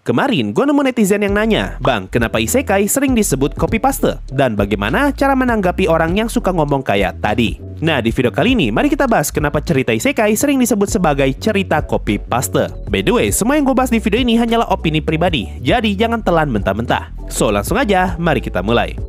Kemarin gue nemu netizen yang nanya, "Bang, kenapa isekai sering disebut copy paste? Dan bagaimana cara menanggapi orang yang suka ngomong kayak tadi?" Nah, di video kali ini, mari kita bahas kenapa cerita isekai sering disebut sebagai cerita copy paste. By the way, semua yang gue bahas di video ini hanyalah opini pribadi, jadi jangan telan mentah-mentah. So, langsung aja, mari kita mulai.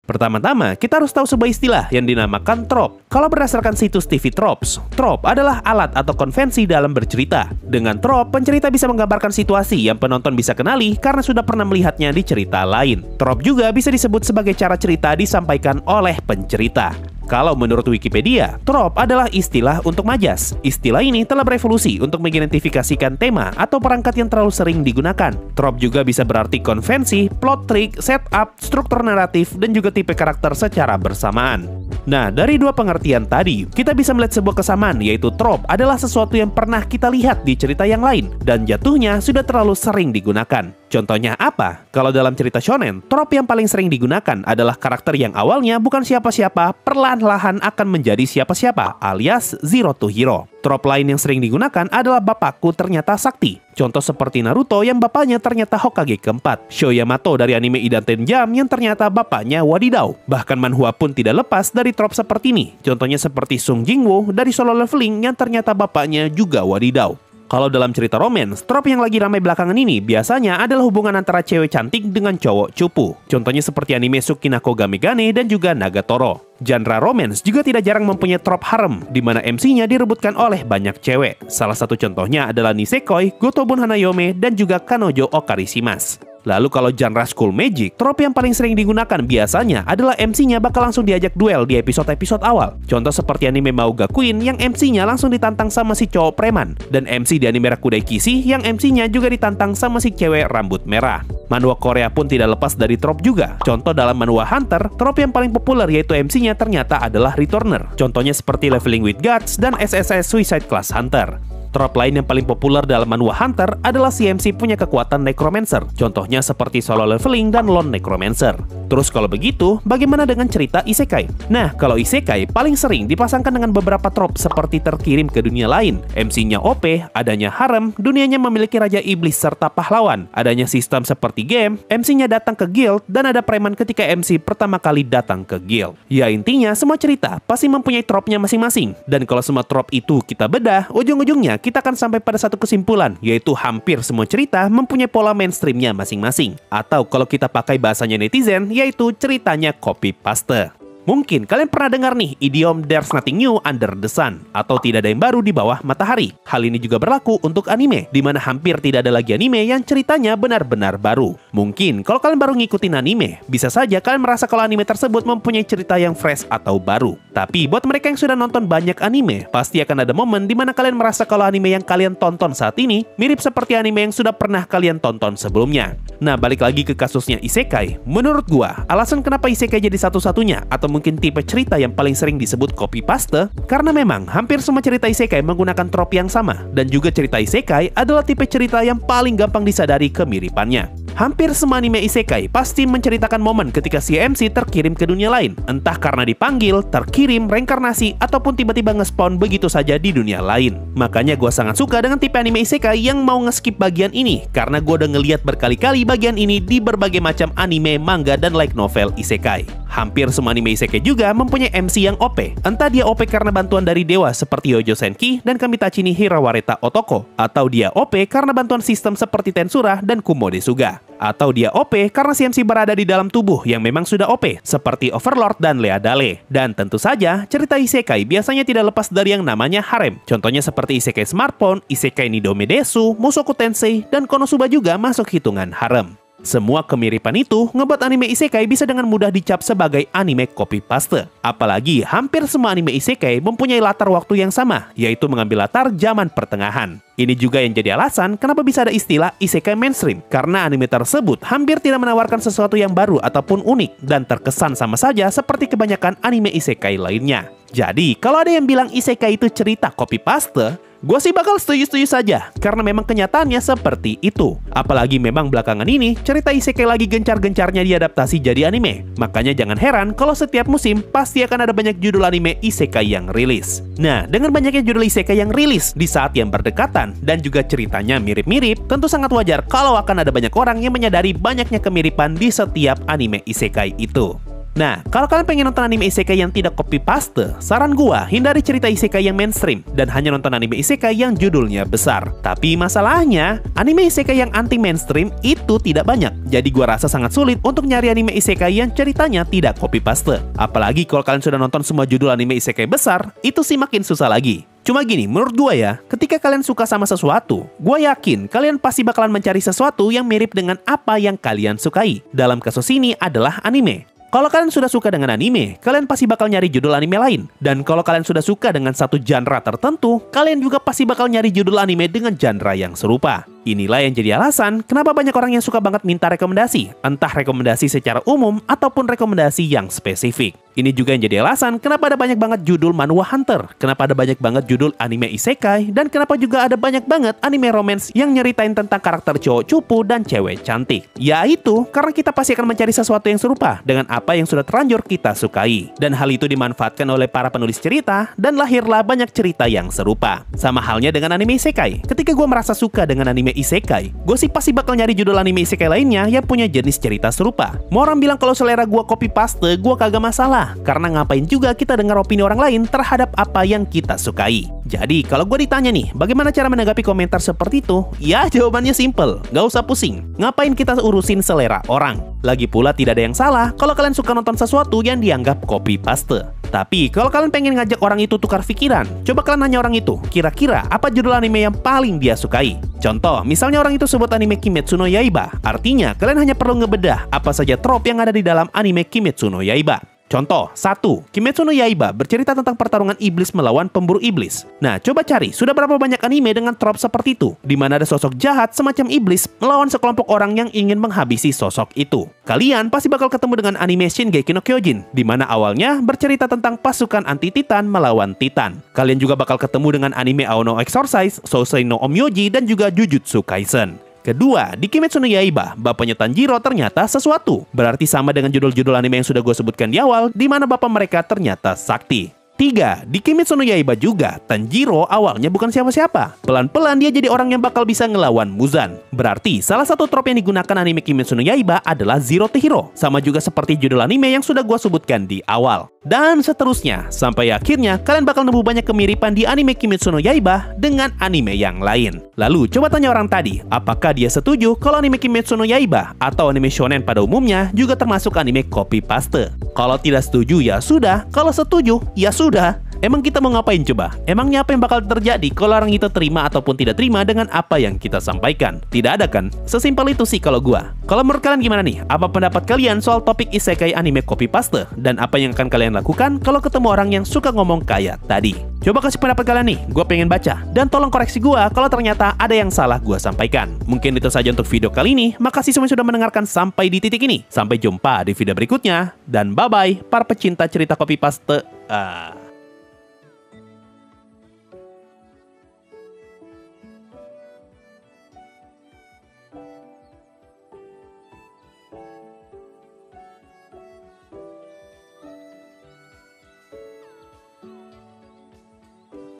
Pertama-tama, kita harus tahu sebuah istilah yang dinamakan trope. Kalau berdasarkan situs TV Tropes, trope adalah alat atau konvensi dalam bercerita. Dengan trope, pencerita bisa menggambarkan situasi yang penonton bisa kenali karena sudah pernah melihatnya di cerita lain. Trope juga bisa disebut sebagai cara cerita disampaikan oleh pencerita. Kalau menurut Wikipedia, trope adalah istilah untuk majas. Istilah ini telah berevolusi untuk mengidentifikasikan tema atau perangkat yang terlalu sering digunakan. Trope juga bisa berarti konvensi, plot trick, setup, struktur naratif, dan juga tipe karakter secara bersamaan. Nah, dari dua pengertian tadi, kita bisa melihat sebuah kesamaan, yaitu trope adalah sesuatu yang pernah kita lihat di cerita yang lain, dan jatuhnya sudah terlalu sering digunakan. Contohnya apa? Kalau dalam cerita shonen, trope yang paling sering digunakan adalah karakter yang awalnya bukan siapa-siapa, perlahan-lahan akan menjadi siapa-siapa, alias zero to hero. Trope lain yang sering digunakan adalah bapakku ternyata sakti. Contoh seperti Naruto yang bapaknya ternyata Hokage keempat. Sho Yamato dari anime Idaten Jam yang ternyata bapaknya wadidau. Bahkan manhwa pun tidak lepas dari trope seperti ini. Contohnya seperti Sung Jingwoo dari Solo Leveling yang ternyata bapaknya juga wadidau. Kalau dalam cerita romance, trope yang lagi ramai belakangan ini biasanya adalah hubungan antara cewek cantik dengan cowok cupu. Contohnya seperti anime Sukinako Gamegane dan juga Nagatoro. Genre romance juga tidak jarang mempunyai trope harem, di mana MC-nya direbutkan oleh banyak cewek. Salah satu contohnya adalah Nisekoi, Gotobun Hanayome, dan juga Kanojo Okarishimasu. Lalu kalau genre school magic, trope yang paling sering digunakan biasanya adalah MC-nya bakal langsung diajak duel di episode-episode awal. Contoh seperti anime Mauga Queen yang MC-nya langsung ditantang sama si cowok preman. Dan MC di anime Rakudai Kishi yang MC-nya juga ditantang sama si cewek rambut merah. Manhwa Korea pun tidak lepas dari trope juga. Contoh dalam manhwa Hunter, trope yang paling populer yaitu MC-nya ternyata adalah returner. Contohnya seperti Leveling with Gods dan SSS Suicide Class Hunter. Trope lain yang paling populer dalam manhwa Hunter adalah si MC punya kekuatan Necromancer. Contohnya seperti Solo Leveling dan Lone Necromancer. Terus kalau begitu, bagaimana dengan cerita isekai? Nah, kalau isekai paling sering dipasangkan dengan beberapa trope seperti terkirim ke dunia lain. MC-nya OP, adanya harem, dunianya memiliki raja iblis serta pahlawan. Adanya sistem seperti game, MC-nya datang ke guild, dan ada preman ketika MC pertama kali datang ke guild. Ya intinya, semua cerita pasti mempunyai trope-nya masing-masing. Dan kalau semua trope itu kita bedah, ujung-ujungnya kita akan sampai pada satu kesimpulan, yaitu hampir semua cerita mempunyai pola mainstreamnya masing-masing. Atau kalau kita pakai bahasanya netizen, yaitu ceritanya copy paste. Mungkin kalian pernah dengar nih idiom "there's nothing new under the sun" atau tidak ada yang baru di bawah matahari. Hal ini juga berlaku untuk anime, di mana hampir tidak ada lagi anime yang ceritanya benar-benar baru. Mungkin kalau kalian baru ngikutin anime, bisa saja kalian merasa kalau anime tersebut mempunyai cerita yang fresh atau baru. Tapi buat mereka yang sudah nonton banyak anime, pasti akan ada momen di mana kalian merasa kalau anime yang kalian tonton saat ini mirip seperti anime yang sudah pernah kalian tonton sebelumnya. Nah, balik lagi ke kasusnya isekai. Menurut gua, alasan kenapa isekai jadi satu-satunya atau mungkin tipe cerita yang paling sering disebut copy paste karena memang hampir semua cerita isekai menggunakan trope yang sama, dan juga cerita isekai adalah tipe cerita yang paling gampang disadari kemiripannya. Hampir semua anime isekai pasti menceritakan momen ketika si MC terkirim ke dunia lain, entah karena dipanggil, terkirim, reinkarnasi, ataupun tiba-tiba nge-spawn begitu saja di dunia lain. Makanya gue sangat suka dengan tipe anime isekai yang mau nge-skip bagian ini, karena gue udah ngeliat berkali-kali bagian ini di berbagai macam anime, manga, dan light novel isekai. Hampir semua anime isekai juga mempunyai MC yang OP. Entah dia OP karena bantuan dari dewa seperti Yojo Senki dan Kamitachi ni Hirawareta Otoko, atau dia OP karena bantuan sistem seperti Tensura dan Kumode Suga. Atau dia OP karena si MC berada di dalam tubuh yang memang sudah OP, seperti Overlord dan Leadale. Dan tentu saja, cerita isekai biasanya tidak lepas dari yang namanya harem. Contohnya seperti isekai Smartphone, isekai Nidome Desu, Mushoku Tensei, dan Konosuba juga masuk hitungan harem. Semua kemiripan itu ngebuat anime isekai bisa dengan mudah dicap sebagai anime copy paste. Apalagi hampir semua anime isekai mempunyai latar waktu yang sama, yaitu mengambil latar zaman pertengahan. Ini juga yang jadi alasan kenapa bisa ada istilah isekai mainstream, karena anime tersebut hampir tidak menawarkan sesuatu yang baru ataupun unik, dan terkesan sama saja seperti kebanyakan anime isekai lainnya. Jadi, kalau ada yang bilang isekai itu cerita copy paste, Gue sih bakal setuju-setuju saja, karena memang kenyataannya seperti itu. Apalagi memang belakangan ini, cerita isekai lagi gencar-gencarnya diadaptasi jadi anime. Makanya jangan heran kalau setiap musim pasti akan ada banyak judul anime isekai yang rilis. Nah, dengan banyaknya judul isekai yang rilis di saat yang berdekatan, dan juga ceritanya mirip-mirip, tentu sangat wajar kalau akan ada banyak orang yang menyadari banyaknya kemiripan di setiap anime isekai itu. Nah, kalau kalian pengen nonton anime isekai yang tidak copy paste, saran gua hindari cerita isekai yang mainstream dan hanya nonton anime isekai yang judulnya besar. Tapi masalahnya, anime isekai yang anti mainstream itu tidak banyak. Jadi gua rasa sangat sulit untuk nyari anime isekai yang ceritanya tidak copy paste. Apalagi kalau kalian sudah nonton semua judul anime isekai besar, itu sih makin susah lagi. Cuma gini, menurut gua ya, ketika kalian suka sama sesuatu, gua yakin kalian pasti bakalan mencari sesuatu yang mirip dengan apa yang kalian sukai. Dalam kasus ini adalah anime. Kalau kalian sudah suka dengan anime, kalian pasti bakal nyari judul anime lain. Dan kalau kalian sudah suka dengan satu genre tertentu, kalian juga pasti bakal nyari judul anime dengan genre yang serupa. Inilah yang jadi alasan kenapa banyak orang yang suka banget minta rekomendasi, entah rekomendasi secara umum ataupun rekomendasi yang spesifik. Ini juga yang jadi alasan kenapa ada banyak banget judul manhwa hunter, kenapa ada banyak banget judul anime isekai, dan kenapa juga ada banyak banget anime romance yang nyeritain tentang karakter cowok cupu dan cewek cantik. Yaitu karena kita pasti akan mencari sesuatu yang serupa dengan apa yang sudah terlanjur kita sukai. Dan hal itu dimanfaatkan oleh para penulis cerita, dan lahirlah banyak cerita yang serupa. Sama halnya dengan anime isekai. Ketika gue merasa suka dengan anime isekai, gue sih pasti bakal nyari judul anime isekai lainnya yang punya jenis cerita serupa. Mau orang bilang kalau selera gue copy paste, gue kagak masalah. Karena ngapain juga kita dengar opini orang lain terhadap apa yang kita sukai. Jadi kalau gue ditanya nih, bagaimana cara menanggapi komentar seperti itu? Ya jawabannya simple, gak usah pusing. Ngapain kita urusin selera orang? Lagi pula tidak ada yang salah kalau kalian suka nonton sesuatu yang dianggap copy paste. Tapi kalau kalian pengen ngajak orang itu tukar pikiran, coba kalian nanya orang itu, kira-kira apa judul anime yang paling dia sukai? Contoh, misalnya orang itu sebut anime Kimetsu no Yaiba, artinya kalian hanya perlu ngebedah apa saja trope yang ada di dalam anime Kimetsu no Yaiba. Contoh, 1. Kimetsu no Yaiba bercerita tentang pertarungan iblis melawan pemburu iblis. Nah, coba cari, sudah berapa banyak anime dengan trope seperti itu, di mana ada sosok jahat semacam iblis melawan sekelompok orang yang ingin menghabisi sosok itu. Kalian pasti bakal ketemu dengan anime Shingeki no Kyojin, di mana awalnya bercerita tentang pasukan anti-titan melawan titan. Kalian juga bakal ketemu dengan anime Ao no Exorcise, Sousei no Onmyoji, dan juga Jujutsu Kaisen. Kedua, di Kimetsu no Yaiba, bapaknya Tanjiro ternyata sesuatu. Berarti sama dengan judul-judul anime yang sudah gue sebutkan di awal, di mana bapak mereka ternyata sakti. 3. Di Kimetsu no Yaiba juga, Tanjiro awalnya bukan siapa-siapa. Pelan-pelan dia jadi orang yang bakal bisa ngelawan Muzan. Berarti, salah satu trope yang digunakan anime Kimetsu no Yaiba adalah Zero to Hero. Sama juga seperti judul anime yang sudah gue sebutkan di awal. Dan seterusnya, sampai akhirnya kalian bakal nemu banyak kemiripan di anime Kimetsu no Yaiba dengan anime yang lain. Lalu, coba tanya orang tadi, apakah dia setuju kalau anime Kimetsu no Yaiba atau anime shonen pada umumnya juga termasuk anime copy paste? Kalau tidak setuju ya sudah, kalau setuju ya sudah. Emang kita mau ngapain coba? Emangnya apa yang bakal terjadi kalau orang itu terima ataupun tidak terima dengan apa yang kita sampaikan? Tidak ada kan? Sesimpel itu sih kalau gua. Kalau menurut kalian gimana nih? Apa pendapat kalian soal topik isekai anime copy paste? Dan apa yang akan kalian lakukan kalau ketemu orang yang suka ngomong kayak tadi? Coba kasih pendapat kalian nih, gue pengen baca. Dan tolong koreksi gue kalau ternyata ada yang salah gue sampaikan. Mungkin itu saja untuk video kali ini. Makasih semua sudah mendengarkan sampai di titik ini. Sampai jumpa di video berikutnya. Dan bye-bye para pecinta cerita copy paste.